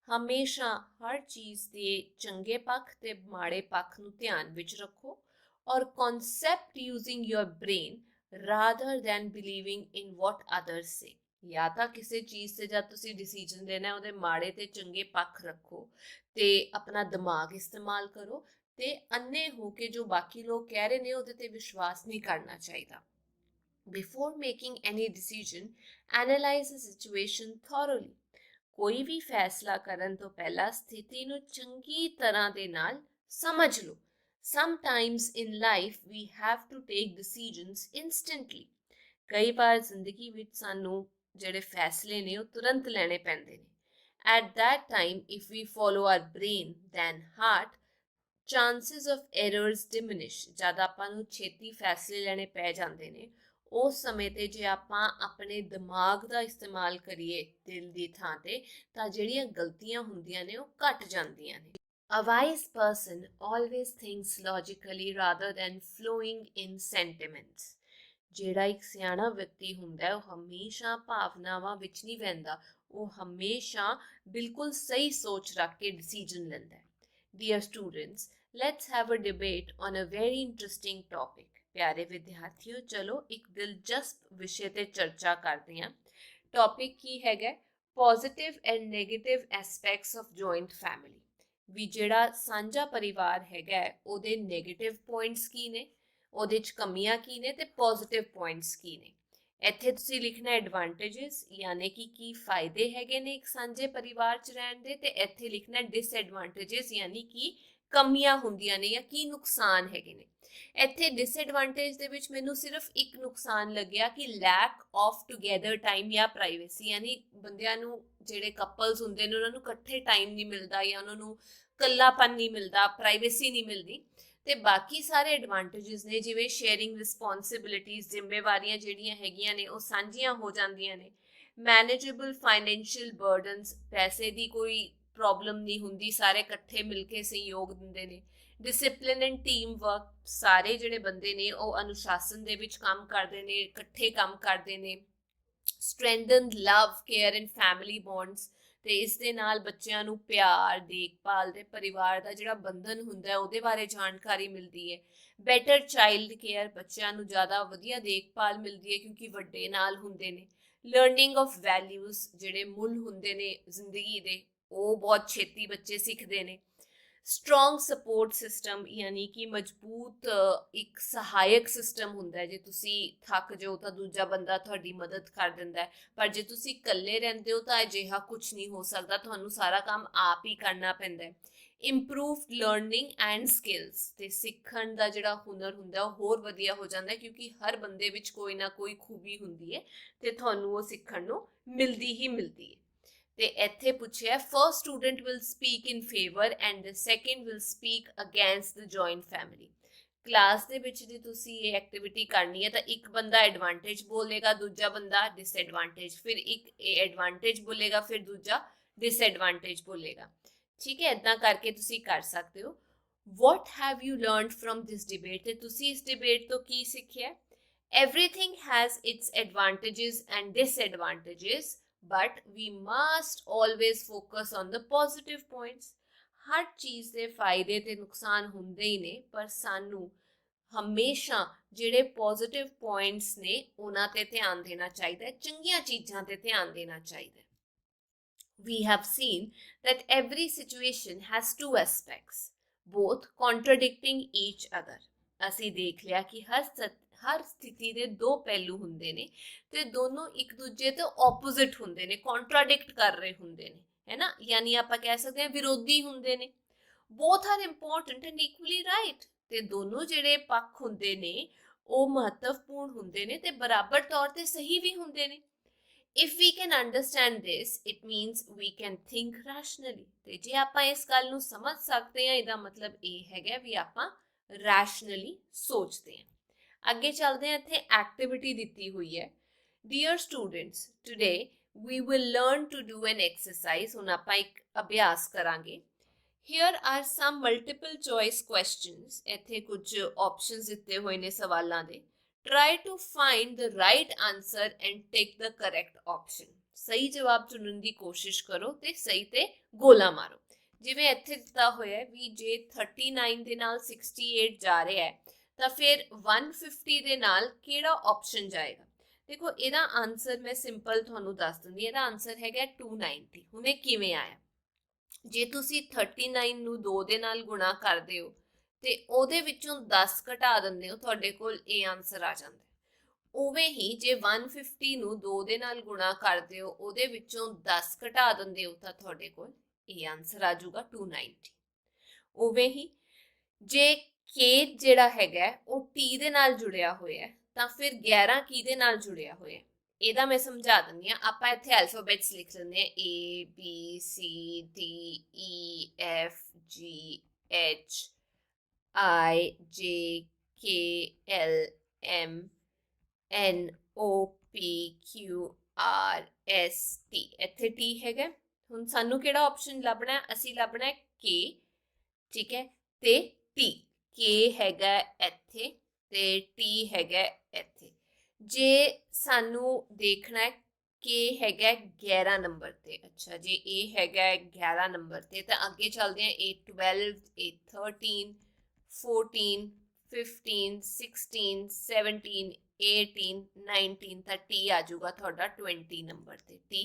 ਹਮੇਸ਼ਾ ਹਰ ਚੀਜ਼ ਦੇ ਚੰਗੇ ਪੱਖ ਤੇ ਮਾੜੇ ਪੱਖ ਨੂੰ ਧਿਆਨ ਵਿੱਚ ਰੱਖੋ। ਔਰ ਕਨਸੈਪਟ ਯੂਜ਼ਿੰਗ ਯੋਰ ਬ੍ਰੇਨ ਰਾਦਰ ਦੈਨ ਬਿਲੀਵਿੰਗ ਇਨ ਵਾਟ ਅਦਰਸ ਸੇ। ਜਾਂ ਤਾਂ ਕਿਸੇ ਚੀਜ਼ ਤੇ ਜਦ ਤੁਸੀਂ ਡਿਸੀਜਨ ਲੈਣਾ ਉਹਦੇ ਮਾੜੇ ਤੇ ਚੰਗੇ ਪੱਖ ਰੱਖੋ ਤੇ ਆਪਣਾ ਦਿਮਾਗ ਇਸਤੇਮਾਲ ਕਰੋ ਤੇ ਅੰਨੇ ਹੋ ਕੇ ਜੋ ਬਾਕੀ ਲੋਕ ਕਹਿ ਰਹੇ ਨੇ ਉਹਦੇ ਤੇ ਵਿਸ਼ਵਾਸ ਨਹੀਂ ਕਰਨਾ ਚਾਹੀਦਾ। ਬਿਫੋਰ ਮੇਕਿੰਗ ਐਨੀ ਡਿਸੀਜਨ ਐਨਾਲਾਈਜ਼ ਦ ਸਿਚੁਏਸ਼ਨ ਥੋਰੋਲੀ। ਕੋਈ ਵੀ ਫੈਸਲਾ ਕਰਨ ਤੋਂ ਪਹਿਲਾਂ ਸਥਿਤੀ ਨੂੰ ਚੰਗੀ ਤਰ੍ਹਾਂ ਦੇ ਨਾਲ ਸਮਝ ਲਓ। Sometimes in life we have to take decisions instantly. ਕਈ ਵਾਰ ਜ਼ਿੰਦਗੀ ਵਿੱਚ ਸਾਨੂੰ ਜਿਹੜੇ ਫੈਸਲੇ ਨੇ ਉਹ ਤੁਰੰਤ ਲੈਣੇ ਪੈਂਦੇ ਨੇ। At that time, if we follow our brain than heart, chances of errors diminish। ਜਦ ਆਪਾਂ ਨੂੰ ਛੇਤੀ ਫੈਸਲੇ ਲੈਣੇ ਪੈ ਜਾਂਦੇ ਨੇ, ਉਸ ਸਮੇਂ ਤੇ ਜੇ ਆਪਾਂ ਆਪਣੇ ਦਿਮਾਗ ਦਾ ਇਸਤੇਮਾਲ ਕਰੀਏ ਦਿਲ ਦੀ ਥਾਂ ਤੇ, ਤਾਂ ਜਿਹੜੀਆਂ ਗਲਤੀਆਂ ਹੁੰਦੀਆਂ ਨੇ ਉਹ ਘਟ ਜਾਂਦੀਆਂ ਨੇ। A wise person always thinks logically rather than flowing in sentiments। ਜਿਹੜਾ ਇੱਕ ਸਿਆਣਾ ਵਿਅਕਤੀ ਹੁੰਦਾ ਉਹ ਹਮੇਸ਼ਾ ਭਾਵਨਾਵਾਂ ਵਿੱਚ ਨਹੀਂ ਵਹਿੰਦਾ, ਉਹ ਹਮੇਸ਼ਾ ਬਿਲਕੁਲ ਸਹੀ ਸੋਚ ਰੱਖ ਕੇ ਡਿਸੀਜਨ ਲੈਂਦਾ ਹੈ। Dear students, let's have a debate on a very interesting topic। प्यारे विद्यार्थियों, चलो एक दिलचस्प विषय ते चर्चा करते हैं। टॉपिक की हैगा positive and negative aspects of joint family. ਵੀ ਜਿਹੜਾ ਸਾਂਝਾ ਪਰਿਵਾਰ ਹੈਗਾ ਉਹਦੇ ਨੈਗੇਟਿਵ ਪੁਆਇੰਟਸ ਕੀ ਨੇ, ਉਹਦੇ 'ਚ ਕਮੀਆਂ ਕੀ ਨੇ ਤੇ ਪੋਜ਼ਿਟਿਵ ਪੁਆਇੰਟਸ ਕੀ ਨੇ। ਇੱਥੇ ਤੁਸੀਂ ਲਿਖਣਾ ਐਡਵਾਂਟੇजेस, ਯਾਨੀ ਕਿ ਕੀ ਫਾਇਦੇ ਹੈਗੇ ਨੇ ਇੱਕ ਸਾਂਝੇ ਪਰਿਵਾਰ 'ਚ ਰਹਿਣ ਦੇ, ਤੇ ਇੱਥੇ ਲਿਖਣਾ ਡਿਸਐਡਵਾਂਟੇजेस, ਯਾਨੀ ਕਿ ਕਮੀਆਂ ਹੁੰਦੀਆਂ ਨੇ ਜਾਂ ਕੀ ਨੁਕਸਾਨ ਹੈਗੇ ਨੇ। ਇੱਥੇ ਡਿਸਐਡਵਾਂਟੇਜ ਦੇ ਵਿੱਚ ਮੈਨੂੰ ਸਿਰਫ ਇੱਕ ਨੁਕਸਾਨ ਲੱਗਿਆ ਕਿ ਲੈਕ ਆਫ ਟੂਗੇਦਰ ਟਾਈਮ ਜਾਂ ਪ੍ਰਾਈਵੇਸੀ, ਯਾਨੀ ਬੰਦਿਆਂ ਨੂੰ ਜਿਹੜੇ ਕਪਲਸ ਹੁੰਦੇ ਨੇ ਉਹਨਾਂ ਨੂੰ ਇਕੱਠੇ ਟਾਈਮ ਨਹੀਂ ਮਿਲਦਾ ਜਾਂ ਉਹਨਾਂ ਨੂੰ ਇਕੱਲਾਪਨ ਨਹੀਂ ਮਿਲਦਾ, ਪ੍ਰਾਈਵੇਸੀ ਨਹੀਂ ਮਿਲਦੀ। ਤੇ ਬਾਕੀ ਸਾਰੇ ਐਡਵਾਂਟੇजेस ਨੇ, ਜਿਵੇਂ ਸ਼ੇਅਰਿੰਗ ਰਿਸਪੌਂਸਿਬਿਲਿਟੀਜ਼, ਜ਼ਿੰਮੇਵਾਰੀਆਂ ਜਿਹੜੀਆਂ ਹੈਗੀਆਂ ਨੇ ਉਹ ਸਾਂਝੀਆਂ ਹੋ ਜਾਂਦੀਆਂ ਨੇ। ਮੈਨੇਜੇਬਲ ਫਾਈਨੈਂਸ਼ੀਅਲ ਬਰਡਨਸ, ਪੈਸੇ ਦੀ ਕੋਈ ਪ੍ਰੋਬਲਮ ਨਹੀਂ ਹੁੰਦੀ, ਸਾਰੇ ਇਕੱਠੇ ਮਿਲ ਕੇ ਸਹਿਯੋਗ ਦਿੰਦੇ ਨੇ। ਡਿਸਿਪਲਿਨ ਐਂਡ ਟੀਮ ਵਰਕ, ਸਾਰੇ ਜਿਹੜੇ ਬੰਦੇ ਨੇ ਉਹ ਅਨੁਸ਼ਾਸਨ ਦੇ ਵਿੱਚ ਕੰਮ ਕਰਦੇ ਨੇ, ਇਕੱਠੇ ਕੰਮ ਕਰਦੇ ਨੇ। Strengthen love, care and family bonds, ਤੇ ਇਸ ਦੇ ਨਾਲ ਬੱਚਿਆਂ ਨੂੰ ਪਿਆਰ, ਦੇਖਭਾਲ ਤੇ ਪਰਿਵਾਰ ਦਾ ਜਿਹੜਾ ਬੰਧਨ ਹੁੰਦਾ ਉਹਦੇ ਬਾਰੇ ਜਾਣਕਾਰੀ ਮਿਲਦੀ ਹੈ। ਬੈਟਰ ਚਾਈਲਡ ਕੇਅਰ, ਬੱਚਿਆਂ ਨੂੰ ਜ਼ਿਆਦਾ ਵਧੀਆ ਦੇਖਭਾਲ ਮਿਲਦੀ ਹੈ ਕਿਉਂਕਿ ਵੱਡੇ ਨਾਲ ਹੁੰਦੇ ਨੇ। ਲਰਨਿੰਗ ਆਫ ਵੈਲਿਊਜ਼, ਜਿਹੜੇ ਮੁੱਲ ਹੁੰਦੇ ਨੇ ਜ਼ਿੰਦਗੀ ਦੇ ਉਹ ਬਹੁਤ ਛੇਤੀ ਬੱਚੇ ਸਿੱਖਦੇ ਨੇ। ਸਟਰੋਂਗ ਸਪੋਰਟ ਸਿਸਟਮ, ਯਾਨੀ ਕਿ ਮਜ਼ਬੂਤ ਇੱਕ ਸਹਾਇਕ ਸਿਸਟਮ ਹੁੰਦਾ ਹੈ। ਜੇ ਤੁਸੀਂ ਥੱਕ ਜਾਓ ਤਾਂ ਦੂਜਾ ਬੰਦਾ ਤੁਹਾਡੀ ਮਦਦ ਕਰ ਦਿੰਦਾ ਹੈ, ਪਰ ਜੇ ਤੁਸੀਂ ਇਕੱਲੇ ਰਹਿੰਦੇ ਹੋ ਤਾਂ ਅਜਿਹਾ ਕੁਝ ਨਹੀਂ ਹੋ ਸਕਦਾ, ਤੁਹਾਨੂੰ ਸਾਰਾ ਕੰਮ ਆਪ ਹੀ ਕਰਨਾ ਪੈਂਦਾ ਹੈ। ਇੰਪਰੂਵਡ ਲਰਨਿੰਗ ਐਂਡ ਸਕਿੱਲਸ, ਤੇ ਸਿੱਖਣ ਦਾ ਜਿਹੜਾ ਹੁਨਰ ਹੁੰਦਾ ਉਹ ਹੋਰ ਵਧੀਆ ਹੋ ਜਾਂਦਾ ਹੈ ਕਿਉਂਕਿ ਹਰ ਬੰਦੇ ਵਿੱਚ ਕੋਈ ਨਾ ਕੋਈ ਖੂਬੀ ਹੁੰਦੀ ਹੈ ਤੇ ਤੁਹਾਨੂੰ ਉਹ ਸਿੱਖਣ ਨੂੰ ਮਿਲਦੀ ਹੀ ਮਿਲਦੀ ਹੈ। ਤੇ ਇੱਥੇ ਪੁੱਛਿਆ first student will speak in favour and the second will speak against the joint family. Class ਦੇ ਵਿੱਚ ਜੇ ਤੁਸੀਂ ਇਹ ਐਕਟੀਵਿਟੀ ਕਰਨੀ ਹੈ ਤਾਂ ਇੱਕ ਬੰਦਾ ਐਡਵਾਂਟੇਜ ਬੋਲੇਗਾ, ਦੂਜਾ ਬੰਦਾ ਡਿਸਐਡਵਾਂਟੇਜ, ਫਿਰ ਇੱਕ ਇਹ ਐਡਵਾਂਟੇਜ ਬੋਲੇਗਾ, ਫਿਰ ਦੂਜਾ ਡਿਸਐਡਵਾਂਟੇਜ ਬੋਲੇਗਾ। ਠੀਕ ਹੈ, ਇੱਦਾਂ ਕਰਕੇ ਤੁਸੀਂ ਕਰ ਸਕਦੇ ਹੋ। ਵਾਟ have you learned firm this debate, ਤੇ ਤੁਸੀਂ ਇਸ ਡਿਬੇਟ ਤੋਂ ਕੀ ਸਿੱਖਿਆ? Everything has it's advantages and disadvantages, but we must always focus on the positive points। ਹਰ ਚੀਜ਼ ਦੇ ਫਾਇਦੇ ਤੇ ਨੁਕਸਾਨ ਹੁੰਦੇ ਹੀ ਨੇ, ਪਰ ਸਾਨੂੰ ਹਮੇਸ਼ਾ ਜਿਹੜੇ ਪੋਜ਼ਿਟਿਵ ਪੁਆਇੰਟਸ ਨੇ ਉਹਨਾਂ ਤੇ ਧਿਆਨ ਦੇਣਾ ਚਾਹੀਦਾ ਹੈ, ਚੰਗੀਆਂ ਚੀਜ਼ਾਂ ਤੇ ਧਿਆਨ ਦੇਣਾ ਚਾਹੀਦਾ ਹੈ। We have seen that every situation has two aspects, both contradicting each other। ਅਸੀਂ ਦੇਖ ਲਿਆ ਕਿ ਹਰ ਸਥਿਤੀ ਦੇ ਦੋ ਪਹਿਲੂ ਹੁੰਦੇ ਨੇ ਤੇ ਦੋਨੋਂ ਇੱਕ ਦੂਜੇ ਤੋਂ ਆਪੋਜ਼ਿਟ ਹੁੰਦੇ ਨੇ, ਕੰਟਰਾਡਿਕਟ ਕਰ ਰਹੇ ਹੁੰਦੇ ਨੇ, ਹੈ ਨਾ, ਯਾਨੀ ਆਪਾਂ ਕਹਿ ਸਕਦੇ ਹਾਂ ਵਿਰੋਧੀ ਹੁੰਦੇ ਨੇ। Both are important and equally right, ਤੇ ਦੋਨੋਂ ਜਿਹੜੇ ਪੱਖ ਹੁੰਦੇ ਨੇ ਉਹ ਮਹੱਤਵਪੂਰਨ ਹੁੰਦੇ ਨੇ ਤੇ ਬਰਾਬਰ ਤੌਰ ਤੇ ਸਹੀ ਵੀ ਹੁੰਦੇ ਨੇ। If we can understand this, it means we can think rationally। ਤੇ ਜੇ ਆਪਾਂ ਇਸ ਗੱਲ ਨੂੰ ਸਮਝ ਸਕਦੇ ਹਾਂ, ਇਹਦਾ ਮਤਲਬ ਇਹ ਹੈਗਾ ਵੀ ਆਪਾਂ ਰੈਸ਼ਨਲੀ ਸੋਚਦੇ ਹਾਂ। ਅੱਗੇ ਚੱਲਦੇ ਹਾਂ, ਇੱਥੇ ਐਕਟੀਵਿਟੀ ਦਿੱਤੀ ਹੋਈ ਹੈ। Dear students, today we will learn to do an exercise। ਹੁਣ ਆਪਾਂ ਇੱਕ ਅਭਿਆਸ ਕਰਾਂਗੇ। Here are some multiple choice questions। ਇੱਥੇ ਕੁਝ ਆਪਸ਼ਨਸ ਦਿੱਤੇ ਹੋਏ ਨੇ ਸਵਾਲਾਂ ਦੇ। Try to find the right answer and take the correct option। ਸਹੀ ਜਵਾਬ ਚੁਣਨ ਦੀ ਕੋਸ਼ਿਸ਼ ਕਰੋ ਤੇ ਸਹੀ ਤੇ ਗੋਲਾ ਮਾਰੋ। ਜਿਵੇਂ ਇੱਥੇ ਦਿੱਤਾ ਹੋਇਆ ਵੀ ਜੇ 39 ਦੇ ਨਾਲ 68 ਜਾ ਰਿਹਾ ਹੈ ਤਾਂ ਫਿਰ 150 ਦੇ ਨਾਲ ਕਿਹੜਾ ਆਪਸ਼ਨ ਜਾਏਗਾ। ਦੇਖੋ ਇਹਦਾ ਆਨਸਰ ਮੈਂ ਸਿੰਪਲ ਤੁਹਾਨੂੰ ਦੱਸ ਦਿੰਦੀ, ਇਹਦਾ ਆਨਸਰ ਹੈਗਾ 290। ਹੁਣ ਇਹ ਕਿਵੇਂ ਆਇਆ? ਜੇ ਤੁਸੀਂ 39 ਨੂੰ 2 ਦੇ ਨਾਲ ਗੁਣਾ ਕਰਦੇ ਹੋ ਤੇ ਉਹਦੇ ਵਿੱਚੋਂ 10 ਘਟਾ ਦਿੰਦੇ ਹੋ, ਤੁਹਾਡੇ ਕੋਲ ਇਹ ਆਨਸਰ ਆ ਜਾਂਦਾ। ਉਵੇਂ ਹੀ ਜੇ 150 ਨੂੰ 2 ਦੇ ਨਾਲ ਗੁਣਾ ਕਰਦੇ ਹੋ, ਉਹਦੇ ਵਿੱਚੋਂ 10 ਘਟਾ ਦਿੰਦੇ ਹੋ ਤਾਂ ਤੁਹਾਡੇ ਕੋਲ ਇਹ ਆਨਸਰ ਆ ਜਾਊਗਾ 290। ਉਵੇਂ ਹੀ ਜੇ k ਜਿਹੜਾ ਹੈਗਾ ਉਹ t ਦੇ ਨਾਲ ਜੁੜਿਆ ਹੋਇਆ ਤਾਂ ਫਿਰ 11 ਕਿਹਦੇ ਨਾਲ ਜੁੜਿਆ ਹੋਇਆ? ਇਹਦਾ ਮੈਂ ਸਮਝਾ ਦਿੰਦੀ ਹਾਂ। ਆਪਾਂ ਇੱਥੇ ਅਲਫਾਬੈਟਸ ਲਿਖ ਲੈਂਦੇ ਹਾਂ, A B C D E F G H I J K L M N O P Q R S T। ਇੱਥੇ T ਹੈਗਾ। ਹੁਣ ਸਾਨੂੰ ਕਿਹੜਾ ਆਪਸ਼ਨ ਲੱਭਣਾ? ਅਸੀਂ ਲੱਭਣਾ K, ਠੀਕ ਹੈ, ਤੇ T। K ਹੈਗਾ ਇੱਥੇ ਤੇ T ਹੈਗਾ ਇੱਥੇ। ਜੇ ਸਾਨੂੰ ਦੇਖਣਾ K ਹੈਗਾ 11 ਨੰਬਰ ਤੇ, ਅੱਛਾ ਜੇ ਇਹ ਹੈਗਾ 11 ਨੰਬਰ ਤੇ ਤਾਂ ਅੱਗੇ ਚੱਲਦੇ ਹਾਂ A12, A13, 14, 15 16 17 18 19 ਤਾਂ टी आ जाऊगा ਤੁਹਾਡਾ 20 ਨੰਬਰ ਤੇ टी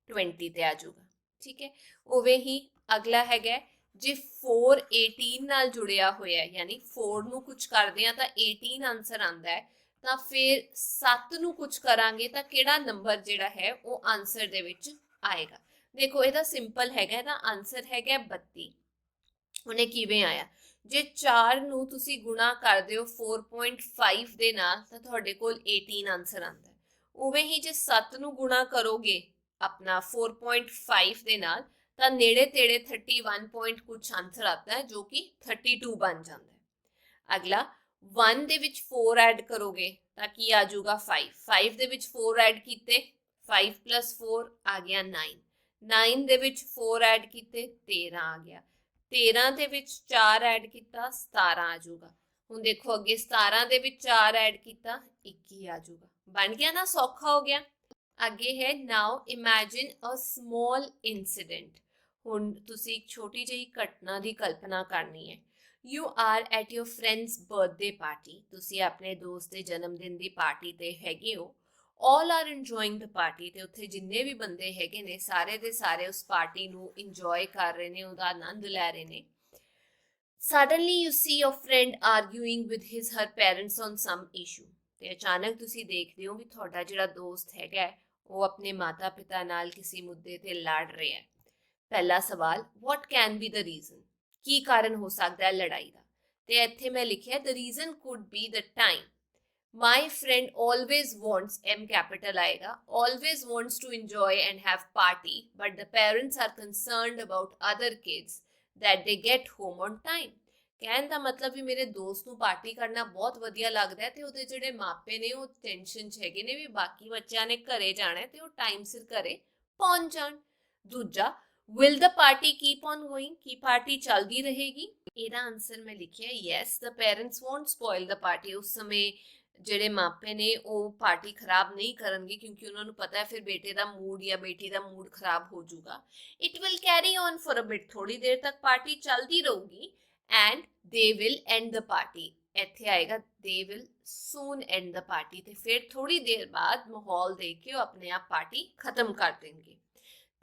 20 ਤੇ ਆ ਜਾਊਗਾ। ਠੀਕ ਹੈ, ਉਵੇਂ ਹੀ ਅਗਲਾ ਹੈਗਾ ਜੇ 4 18 ਨਾਲ ਜੁੜਿਆ ਹੋਇਆ ਹੈ, ਯਾਨੀ 4 ਨੂੰ ਕੁਝ ਕਰਦੇ ਆ ਤਾਂ 18 ਆਨਸਰ ਆਂਦਾ ਹੈ, ਤਾਂ ਫਿਰ 7 ਨੂੰ ਕੁਝ ਕਰਾਂਗੇ ਤਾਂ ਕਿਹੜਾ ਨੰਬਰ ਜਿਹੜਾ ਹੈ ਉਹ ਆਨਸਰ ਦੇ ਵਿੱਚ ਆਏਗਾ। ਦੇਖੋ ਇਹਦਾ ਸਿੰਪਲ ਹੈਗਾ, ਇਹਦਾ ਆਨਸਰ ਹੈਗਾ 32। ਉਹਨੇ ਕਿਵੇਂ ਆਇਆ, ਜੇ 4 ਨੂੰ ਤੁਸੀਂ ਗੁਣਾ ਕਰਦੇ ਹੋ 4.5 ਦੇ ਨਾਲ ਤਾਂ ਤੁਹਾਡੇ ਕੋਲ 18 ਆਨਸਰ ਆਂਦਾ ਹੈ। ਉਵੇਂ ਹੀ ਜੇ 7 ਨੂੰ ਗੁਣਾ ਕਰੋਗੇ अपना 4.5 ਦੇ ਨਾਲ ਤਾਂ ਨੇੜੇ ਤੇੜੇ 31 ਪੁਆਇੰਟ ਕੁਛ ਆਨਸਰ ਆਤਾ ਹੈ ਜੋ ਕਿ 32 ਬਣ ਜਾਂਦਾ ਹੈ। ਅਗਲਾ 1 ਦੇ ਵਿੱਚ 4 ਐਡ ਕਰੋਗੇ ਤਾਂ ਕੀ ਆ ਜਾਊਗਾ 5 5 ਦੇ ਵਿੱਚ 4 ਐਡ ਕੀਤੇ 5 + 4 ਆ ਗਿਆ 9 9 ਦੇ ਵਿੱਚ 4 ਐਡ ਕੀਤੇ 13 ਆ ਗਿਆ 13 ਦੇ ਵਿੱਚ 4 ਐਡ ਕੀਤਾ 17 ਆ ਜਾਊਗਾ। ਹੁਣ ਦੇਖੋ ਅੱਗੇ 17 ਦੇ ਵਿੱਚ 4 ਐਡ ਕੀਤਾ 21 ਆ ਜਾਊਗਾ। ਬਣ ਗਿਆ ਨਾ, ਸੌਖਾ ਹੋ ਗਿਆ। ਅੱਗੇ ਹੈ ਨਾਓ ਇਮੈਜਿਨ ਅ ਸਮॉल ਇਨਸੀਡੈਂਟ। ਹੁਣ ਤੁਸੀਂ ਇੱਕ ਛੋਟੀ ਜਿਹੀ ਘਟਨਾ ਦੀ ਕਲਪਨਾ ਕਰਨੀ ਹੈ। You are at your friends birthday party, ਤੁਸੀਂ ਆਪਣੇ ਦੋਸਤ ਦੇ ਜਨਮ ਦਿਨ ਦੀ ਪਾਰਟੀ ਤੇ ਹੈਗੇ ਹੋ। All are enjoying the party, ਤੇ ਉੱਥੇ ਜਿੰਨੇ ਵੀ ਬੰਦੇ ਹੈਗੇ ਨੇ ਸਾਰੇ ਦੇ ਸਾਰੇ ਉਸ ਪਾਰਟੀ ਨੂੰ ਇੰਜੋਏ ਕਰ ਰਹੇ ਨੇ, ਉਹਦਾ ਆਨੰਦ ਲੈ ਰਹੇ ਨੇ। Suddenly you see your friend arguing with his her parents on some issue, ਤੇ ਅਚਾਨਕ ਤੁਸੀਂ ਦੇਖਦੇ ਹੋ ਵੀ ਤੁਹਾਡਾ ਜਿਹੜਾ ਦੋਸਤ ਹੈਗਾ ਉਹ ਆਪਣੇ ਮਾਤਾ ਪਿਤਾ ਨਾਲ ਕਿਸੇ ਮੁੱਦੇ ਤੇ ਲੜ ਰਿਹਾ ਹੈ। ਪਹਿਲਾ ਸਵਾਲ, what can be the reason, ਕੀ ਕਾਰਨ ਹੋ ਸਕਦਾ ਹੈ ਲੜਾਈ ਦਾ, ਤੇ ਇੱਥੇ ਮੈਂ ਲਿਖਿਆ the reason could be the time. My friend always wants, M capital ਆਏਗਾ, always wants to enjoy and have party, but the parents are concerned about other kids that they get home on time. ਕਹਿਣ ਦਾ ਮਤਲਬ ਵੀ ਮੇਰੇ ਦੋਸਤ ਨੂੰ ਪਾਰਟੀ ਕਰਨਾ ਬਹੁਤ ਵਧੀਆ ਲੱਗਦਾ ਹੈ ਤੇ ਉਹਦੇ ਜਿਹੜੇ ਮਾਪੇ ਨੇ ਉਹ ਟੈਨਸ਼ਨ 'ਚ ਹੈਗੇ ਨੇ ਵੀ ਬਾਕੀ ਬੱਚਿਆਂ ਨੇ ਘਰੇ ਜਾਣਾ ਤੇ ਉਹ ਟਾਈਮ ਸਿਰ ਘਰੇ ਪਹੁੰਚ ਜਾਣ। ਦੂਜਾ, will the party keep on going, Ki party ਚੱਲਦੀ ਰਹੇਗੀ? ਇਹਦਾ ਆਨਸਰ ਮੈਂ ਲਿਖਿਆ yes, the parents won't spoil the party. ਉਸ ਸਮੇਂ ਜਿਹੜੇ ਮਾਪੇ ਨੇ ਉਹ ਪਾਰਟੀ ਖਰਾਬ ਨਹੀਂ ਕਰਨਗੇ ਕਿਉਂਕਿ ਉਹਨਾਂ ਨੂੰ ਪਤਾ ਹੈ ਫਿਰ ਬੇਟੇ ਦਾ ਮੂਡ ਜਾਂ ਬੇਟੀ ਦਾ ਮੂਡ ਖਰਾਬ ਹੋ ਜਾਊਗਾ। it will carry on for a bit, ਥੋੜੀ ਦੇਰ ਤੱਕ ਪਾਰਟੀ ਚੱਲਦੀ ਰਹੂਗੀ। and they will end the party, ਇੱਥੇ ਆਏਗਾ they will soon end the party, ਤੇ ਫਿਰ ਥੋੜੀ ਦੇਰ ਬਾਅਦ ਮਾਹੌਲ ਦੇਖ ਕੇ ਉਹ ਆਪਣੇ ਆਪ ਪਾਰਟੀ ਖਤਮ ਕਰ ਦੇਣਗੇ।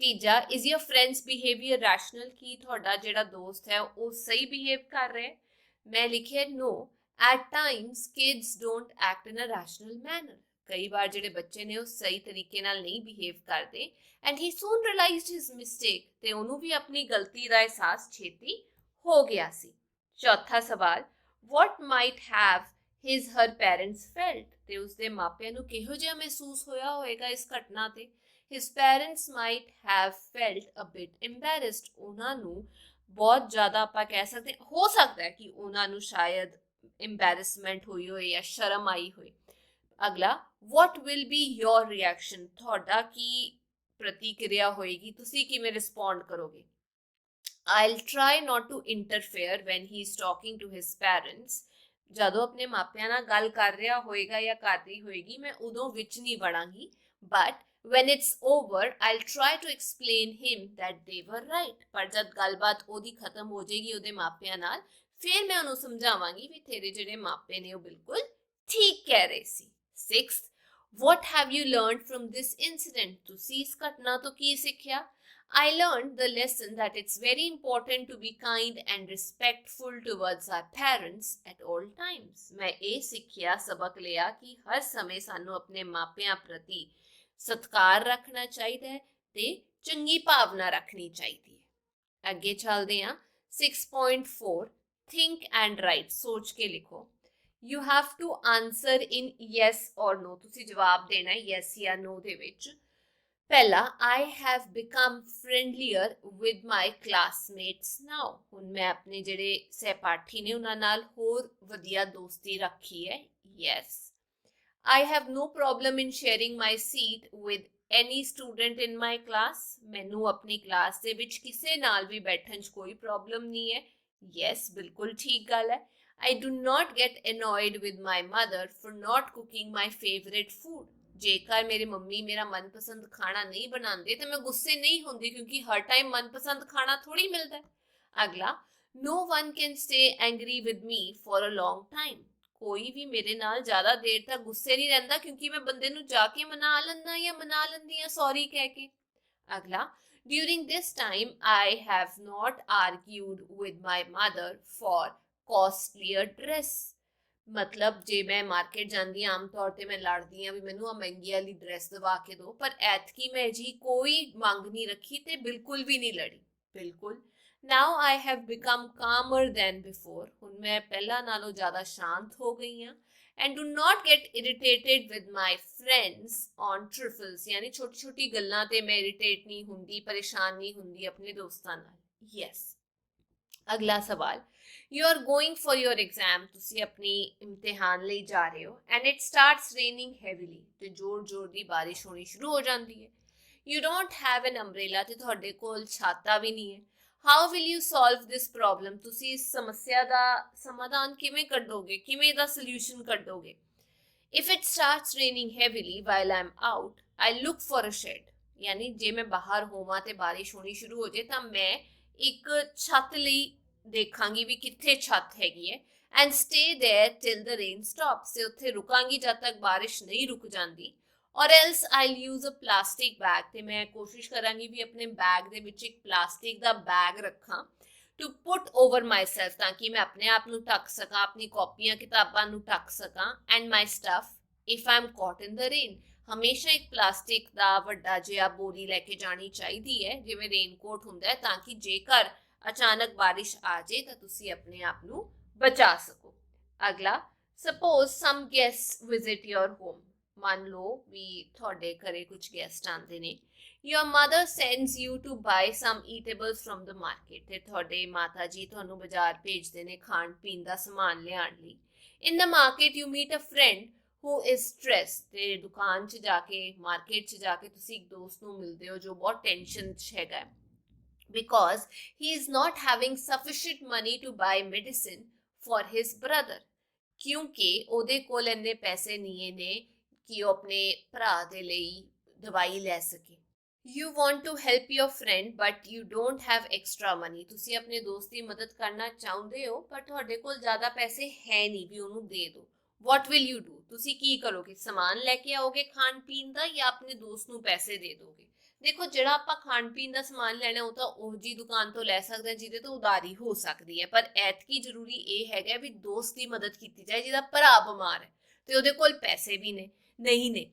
ਤੀਜਾ, is your friend's behavior rational, ਕੀ ਤੁਹਾਡਾ ਜਿਹੜਾ ਦੋਸਤ ਹੈ ਉਹ ਸਹੀ ਬਿਹੇਵ ਕਰ ਰਿਹਾ ਹੈ? ਮੈਂ ਲਿਖਿਆ no, at times kids don't act in a rational manner, ਕਈ ਵਾਰ ਜਿਹੜੇ ਬੱਚੇ ਨੇ ਉਹ ਸਹੀ ਤਰੀਕੇ ਨਾਲ ਨਹੀਂ ਬਿਹੇਵ ਕਰਦੇ। and he soon realized his mistake, ਤੇ ਉਹਨੂੰ ਵੀ ਆਪਣੀ ਗਲਤੀ ਦਾ ਅਹਿਸਾਸ ਛੇਤੀ ਹੋ ਗਿਆ ਸੀ। ਚੌਥਾ ਸਵਾਲ, what might have his her parents felt, ਤੇ ਉਸਦੇ ਮਾਪਿਆਂ ਨੂੰ ਕਿਹੋ ਜਿਹਾ ਮਹਿਸੂਸ ਹੋਇਆ ਹੋਵੇਗਾ ਇਸ ਘਟਨਾ ਤੇ? his parents might have felt a bit embarrassed, ਉਹਨਾਂ ਨੂੰ ਬਹੁਤ ਜ਼ਿਆਦਾ ਆਪਾਂ ਕਹਿ ਸਕਦੇ ਹੋ ਸਕਦਾ ਹੈ ਕਿ ਉਹਨਾਂ ਨੂੰ ਸ਼ਾਇਦ embarrassment ਹੋਈ ਹੋਏ ਜਾਂ ਸ਼ਰਮ ਆਈ ਹੋਏ। ਅਗਲਾ, what will be your reaction, ਤੁਹਾਡਾ ਕੀ ਪ੍ਰਤੀਕਿਰਿਆ ਹੋਏਗੀ, ਤੁਸੀਂ ਕਿਵੇਂ ਰਿਸਪੌਂਡ ਕਰੋਗੇ? I'll try not to interfere when he is talking to his parents, ਜਦੋਂ ਆਪਣੇ ਮਾਪਿਆਂ ਨਾਲ ਗੱਲ ਕਰ ਰਿਹਾ ਹੋਏਗਾ ਜਾਂ ਕਰ ਰਹੀ ਹੋਏਗੀ ਮੈਂ ਉਦੋਂ ਵਿੱਚ ਨਹੀਂ ਵੜਾਂਗੀ। but when it's over I'll try to explain him that they were right, ਪਰ ਜਦ ਗੱਲਬਾਤ ਉਹਦੀ ਖਤਮ ਹੋ ਜਾਏਗੀ ਉਹਦੇ ਮਾਪਿਆਂ ਨਾਲ ਫਿਰ ਮੈਂ ਉਹਨੂੰ ਸਮਝਾਵਾਂਗੀ ਵੀ ਤੇਰੇ ਜਿਹੜੇ ਮਾਪੇ ਨੇ ਉਹ ਬਿਲਕੁਲ ਠੀਕ ਕਹਿ ਰਹੇ ਸੀ। 6th, what have you learned from this incident, ਤੁਸੀਂ ਇਸ ਘਟਨਾ ਤੋਂ ਕੀ ਸਿੱਖਿਆ? I learned the lesson that it's very important to be kind and respectful towards our parents at all times. ਮੈਂ ਇਹ ਸਿੱਖਿਆ, ਸਬਕ ਲਿਆ ਕਿ ਹਰ ਸਮੇਂ ਸਾਨੂੰ ਆਪਣੇ ਮਾਪਿਆਂ ਪ੍ਰਤੀ ਸਤਿਕਾਰ ਰੱਖਣਾ ਚਾਹੀਦਾ ਹੈ ਤੇ ਚੰਗੀ ਭਾਵਨਾ ਰੱਖਣੀ ਚਾਹੀਦੀ ਹੈ। ਅੱਗੇ ਚੱਲਦੇ ਹਾਂ 6.4, think and write, ਸੋਚ ਕੇ ਲਿਖੋ। You have to answer in yes or no, ਤੁਸੀਂ ਜਵਾਬ ਦੇਣਾ ਹੈ yes ਜਾਂ no ਦੇ ਵਿੱਚ। ਪਹਿਲਾ, I have become friendlier with my classmates now, ਹੁਣ ਮੈਂ ਆਪਣੇ ਜਿਹੜੇ ਸਹਿਪਾਠੀ ਨੇ ਉਹਨਾਂ ਨਾਲ ਹੋਰ ਵਧੀਆ ਦੋਸਤੀ ਰੱਖੀ ਹੈ yes. I have no problem in sharing my seat with any student in my class, ਮੈਨੂੰ ਆਪਣੀ ਕਲਾਸ ਦੇ ਵਿੱਚ ਕਿਸੇ ਨਾਲ ਵੀ ਬੈਠਣ 'ਚ ਕੋਈ ਪ੍ਰੋਬਲਮ ਨਹੀਂ ਹੈ yes, ਬਿਲਕੁਲ ਠੀਕ ਗੱਲ ਹੈ। I do not get annoyed with my mother for not cooking my favorite food, ਜੇਕਰ ਮੇਰੀ ਮੰਮੀ ਮੇਰਾ ਮਨਪਸੰਦ ਖਾਣਾ ਨਹੀਂ ਬਣਾਉਂਦੇ ਤਾਂ ਮੈਂ ਗੁੱਸੇ ਨਹੀਂ ਹੁੰਦੀ ਕਿਉਂਕਿ ਹਰ ਟਾਈਮ ਮਨਪਸੰਦ ਖਾਣਾ ਥੋੜੀ ਮਿਲਦਾ ਹੈ। ਅਗਲਾ, no one can stay angry with me for a long time. कोई भी मेरे नाल ज्यादा देर तक गुस्से नहीं रहता क्योंकि मैं बंदे नू जाके मना लैंदा या मना लैंदी हां सॉरी कह के। अगला, during this time I have not argued with my mother for costlier dress. मतलब जे मैं मार्केट जाती आम तौर पर मैं लड़दी हाँ भी मैनू आ महंगी वाली ड्रैस दवा के दो, पर ऐतकी मैं जी कोई मंग नहीं रखी ते बिल्कुल भी नहीं लड़ी। बिल्कुल। नाउ आई हैव बिकम कामर दैन बिफोर। हुण मैं पहला नालों ज़्यादा शांत हो गई हाँ। And do not get irritated with my friends on trifles, यानी छोटी छोटी गल्लां ते मैं इरिटेट नहीं हुंदी, परेशान नहीं हुंदी अपने दोस्तां नाल। यस। अगला सवाल, you are going for your exam, तुसी अपनी इम्तिहान ਲਈ जा रहे हो and it starts raining heavily, ਤੇ जोर जोर ਦੀ ਬਾਰਿਸ਼ ਹੋਣੀ ਸ਼ੁਰੂ ਹੋ ਜਾਂਦੀ ਹੈ। You don't have an umbrella, ਤੇ ਤੁਹਾਡੇ ਕੋਲ ਛਾਤਾ ਵੀ ਨਹੀਂ ਹੈ। How will you solve this problem, ਤੁਸੀਂ ਇਸ ਸਮੱਸਿਆ ਦਾ ਸਮਾਧਾਨ ਕਿਵੇਂ ਕੱਢੋਗੇ, ਕਿਵੇਂ ਇਹਦਾ ਸੋਲੂਸ਼ਨ ਕੱਢੋਗੇ। If it starts raining heavily while I am out I look for a shade, यानी जे मैं बाहर होवां ते बारिश होनी शुरू हो जाए तो मैं एक छत ਲਈ ਦੇਖਾਂਗੀ ਵੀ ਕਿੱਥੇ ਛੱਤ ਹੈਗੀ ਹੈ। And stay there till the rain stops, ਤੇ ਉੱਥੇ ਰੁਕਾਂਗੀ ਜਦ ਤੱਕ ਬਾਰਿਸ਼ ਨਹੀਂ ਰੁਕ ਜਾਂਦੀ। ਔਰ ਐਲਸ ਆਈਲ ਯੂਜ਼ ਅ ਪਲਾਸਟਿਕ ਬੈਗ, ਤੇ ਮੈਂ ਕੋਸ਼ਿਸ਼ ਕਰਾਂਗੀ ਵੀ ਆਪਣੇ ਬੈਗ ਦੇ ਵਿੱਚ ਇੱਕ ਪਲਾਸਟਿਕ ਦਾ ਬੈਗ ਰੱਖਾਂ to put over myself, ताकि मैं अपने आप ਨੂੰ ਢੱਕ ਸਕਾਂ, ਆਪਣੀ ਕਾਪੀਆਂ ਕਿਤਾਬਾਂ ਨੂੰ ਢੱਕ ਸਕਾਂ। And my stuff if I am caught in the rain, ਹਮੇਸ਼ਾ ਇੱਕ ਪਲਾਸਟਿਕ ਦਾ ਵੱਡਾ ਜਿਹਾ ਬੋਰੀ ਲੈ ਕੇ ਜਾਣੀ ਚਾਹੀਦੀ ਹੈ ਜਿਵੇਂ ਰੇਨਕੋਟ ਹੁੰਦਾ ਹੈ, ਤਾਂ ਕਿ ਜੇਕਰ ਅਚਾਨਕ ਬਾਰਿਸ਼ ਆ ਜਾਏ ਤਾਂ ਤੁਸੀਂ ਆਪਣੇ ਆਪ ਨੂੰ ਬਚਾ ਸਕੋ। ਅਗਲਾ, ਸਪੋਜ਼ ਸਮ ਗੈਸਟ ਵਿਜ਼ਿਟ ਯੋਰ ਹੋਮ, ਮੰਨ ਲਓ ਵੀ ਤੁਹਾਡੇ ਘਰੇ ਕੁਝ ਗੈਸਟ ਆਉਂਦੇ ਨੇ। Your mother sends you to buy some eatables from the market, ਤੇ ਤੁਹਾਡੇ ਮਾਤਾ ਜੀ ਤੁਹਾਨੂੰ ਬਾਜ਼ਾਰ ਭੇਜਦੇ ਨੇ ਖਾਣ ਪੀਣ ਦਾ ਸਮਾਨ ਲਿਆਉਣ ਲਈ। In the market you meet a friend who is stressed, ਤੇ ਦੁਕਾਨ 'ਚ ਜਾ ਕੇ ਮਾਰਕੀਟ 'ਚ ਜਾ ਕੇ ਤੁਸੀਂ ਇੱਕ ਦੋਸਤ ਨੂੰ ਮਿਲਦੇ ਹੋ ਜੋ ਬਹੁਤ ਟੈਨਸ਼ਨ 'ਚ ਹੈਗਾ because he is not having sufficient money to buy medicine for his brother, ਕਿਉਂਕਿ ਉਹਦੇ ਕੋਲ ਇੰਨੇ ਪੈਸੇ ਨਹੀਂ ਨੇ ਕਿ ਉਹ ਆਪਣੇ ਭਰਾ ਦੇ ਲਈ ਦਵਾਈ ਲੈ ਸਕੇ। You want to help your friend but you don't have extra money, ਤੁਸੀਂ ਆਪਣੇ ਦੋਸਤ ਦੀ ਮਦਦ ਕਰਨਾ ਚਾਹੁੰਦੇ ਹੋ ਪਰ ਤੁਹਾਡੇ ਕੋਲ ਜ਼ਿਆਦਾ ਪੈਸੇ ਹੈ ਨਹੀਂ ਵੀ ਉਹਨੂੰ ਦੇ ਦਿਓ। What will you do, ਤੁਸੀਂ ਕੀ ਕਰੋਗੇ, ਸਮਾਨ ਲੈ ਕੇ ਆਓਗੇ ਖਾਣ ਪੀਣ ਦਾ ਜਾਂ ਆਪਣੇ ਦੋਸਤ ਨੂੰ ਪੈਸੇ ਦੇ ਦੋਗੇ। ਦੇਖੋ ਜਿਹੜਾ ਆਪਾਂ ਖਾਣ ਪੀਣ ਦਾ ਸਮਾਨ ਲੈਣਾ ਉਹ ਤਾਂ ਉਹ ਜੀ ਦੁਕਾਨ ਤੋਂ ਲੈ ਸਕਦੇ ਹਾਂ ਜਿਹਦੇ ਤੋਂ ਉਧਾਰੀ ਹੋ ਸਕਦੀ ਹੈ, ਪਰ ਐਤਕੀ ਜ਼ਰੂਰੀ ਇਹ ਹੈਗਾ ਵੀ ਦੋਸਤ ਦੀ ਮਦਦ ਕੀਤੀ ਜਾਏ ਜਿਹਦਾ ਭਰਾ ਬਿਮਾਰ ਹੈ ਤੇ ਉਹਦੇ ਕੋਲ ਪੈਸੇ ਵੀ ਨਹੀਂ ਨੇ।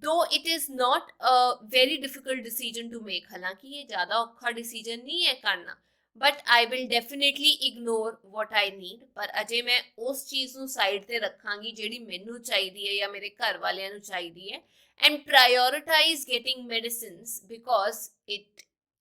though it is not a very difficult decision to make, हालांकि ये ज़्यादा औखा डिसीजन नहीं है करना, but I will definitely ignore what I need, पर अजे मैं उस चीज़ ਨੂੰ साइड ਤੇ ਰੱਖਾਂਗੀ ਜਿਹੜੀ ਮੈਨੂੰ ਚਾਹੀਦੀ ਹੈ ਜਾਂ ਮੇਰੇ ਘਰ ਵਾਲਿਆਂ ਨੂੰ ਚਾਹੀਦੀ ਹੈ। and prioritize getting medicines because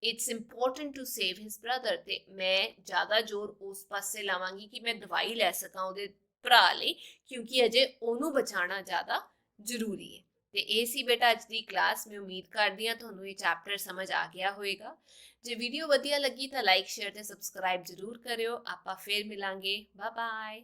it's important to save his brother, ਤੇ ਮੈਂ ਜ਼ਿਆਦਾ ਜ਼ੋਰ ਉਸ ਪਾਸੇ ਲਾਵਾਂਗੀ ਕਿ ਮੈਂ ਦਵਾਈ ਲੈ ਸਕਾਂ ਉਹਦੇ ਭਰਾ ਲਈ ਕਿਉਂਕਿ ਅਜੇ ਉਹਨੂੰ ਬਚਾਉਣਾ ਜ਼ਿਆਦਾ ਜ਼ਰੂਰੀ ਹੈ। ਤੇ ਇਹ ਸੀ ਬੇਟਾ ਅੱਜ ਦੀ ਕਲਾਸ। ਮੈਂ ਉਮੀਦ ਕਰਦੀ ਹਾਂ ਤੁਹਾਨੂੰ ਇਹ ਚੈਪਟਰ ਸਮਝ ਆ ਗਿਆ ਹੋਵੇਗਾ। ਜੇ ਵੀਡੀਓ ਵਧੀਆ ਲੱਗੀ ਤਾਂ ਲਾਈਕ ਸ਼ੇਅਰ ਤੇ ਸਬਸਕ੍ਰਾਈਬ ਜ਼ਰੂਰ ਕਰਿਓ। ਆਪਾਂ ਫੇਰ ਮਿਲਾਂਗੇ। Bye bye.